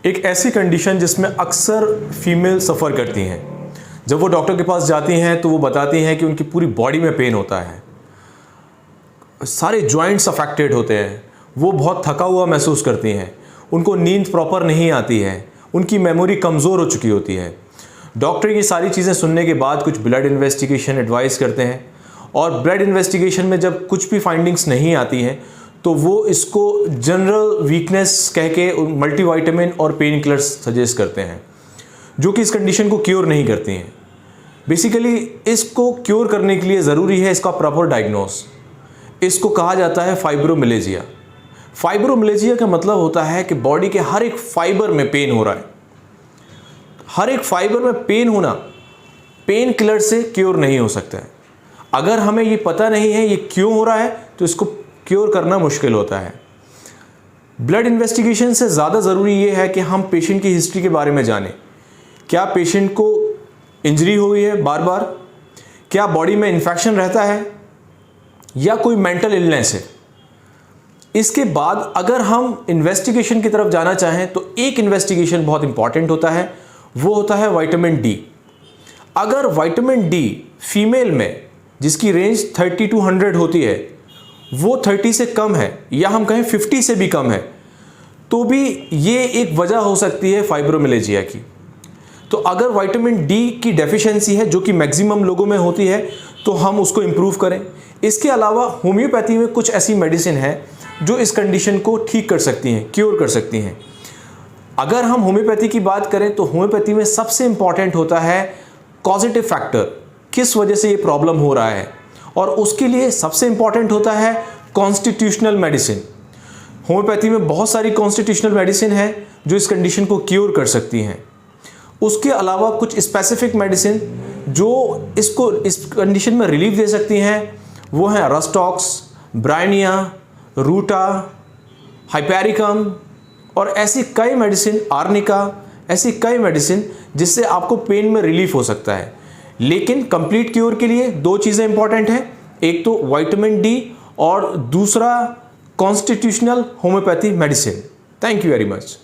एक ऐसी कंडीशन जिसमें अक्सर फीमेल सफ़र करती हैं। जब वो डॉक्टर के पास जाती हैं तो वो बताती हैं कि उनकी पूरी बॉडी में पेन होता है, सारे जॉइंट्स अफेक्टेड होते हैं, वो बहुत थका हुआ महसूस करती हैं, उनको नींद प्रॉपर नहीं आती है, उनकी मेमोरी कमज़ोर हो चुकी होती है। डॉक्टर ये सारी चीज़ें सुनने के बाद कुछ ब्लड इन्वेस्टिगेशन एडवाइस करते हैं और ब्लड इन्वेस्टिगेशन में जब कुछ भी फाइंडिंग्स नहीं आती हैं तो वो इसको जनरल वीकनेस कह के मल्टीविटामिन और पेन किलर्स सजेस्ट करते हैं, जो कि इस कंडीशन को क्योर नहीं करती हैं। बेसिकली इसको क्योर करने के लिए ज़रूरी है इसका प्रॉपर डायग्नोस। इसको कहा जाता है फाइब्रोमिलेजिया। फाइब्रोमिलेजिया का मतलब होता है कि बॉडी के हर एक फाइबर में पेन हो रहा है। हर एक फाइबर में पेन होना पेन किलर से क्योर नहीं हो सकता है। अगर हमें ये पता नहीं है ये क्यों हो रहा है तो इसको क्योर करना मुश्किल होता है। ब्लड इन्वेस्टिगेशन से ज़्यादा ज़रूरी ये है कि हम पेशेंट की हिस्ट्री के बारे में जानें। क्या पेशेंट को इंजरी हुई है बार बार, क्या बॉडी में इन्फेक्शन रहता है या कोई मेंटल इलनेस है। इसके बाद अगर हम इन्वेस्टिगेशन की तरफ जाना चाहें तो एक इन्वेस्टिगेशन बहुत इंपॉर्टेंट होता है, वो होता है विटामिन डी। अगर विटामिन डी फीमेल में जिसकी रेंज 30 to 100 होती है वो 30 से कम है या हम कहें 50 से भी कम है तो भी ये एक वजह हो सकती है फाइब्रोमिलेजिया की। तो अगर विटामिन डी की डेफिशिएंसी है जो कि मैक्सिमम लोगों में होती है तो हम उसको इम्प्रूव करें। इसके अलावा होम्योपैथी में कुछ ऐसी मेडिसिन है जो इस कंडीशन को ठीक कर सकती हैं, क्योर कर सकती हैं। अगर हम होम्योपैथी की बात करें तो होम्योपैथी में सबसे इंपॉर्टेंट होता है कॉजेटिव फैक्टर, किस वजह से ये प्रॉब्लम हो रहा है, और उसके लिए सबसे इंपॉर्टेंट होता है कॉन्स्टिट्यूशनल मेडिसिन। होम्योपैथी में बहुत सारी कॉन्स्टिट्यूशनल मेडिसिन है जो इस कंडीशन को क्योर कर सकती हैं। उसके अलावा कुछ स्पेसिफिक मेडिसिन जो इसको इस कंडीशन में रिलीफ दे सकती हैं वो हैं रस्टॉक्स, ब्रायनिया, रूटा, हाइपेरिकम और ऐसी कई मेडिसिन, आर्निका, ऐसी कई मेडिसिन जिससे आपको पेन में रिलीफ हो सकता है। लेकिन कंप्लीट क्योर के लिए दो चीज़ें इंपॉर्टेंट हैं, एक तो विटामिन डी और दूसरा constitutional homeopathy medicine. Thank you very much.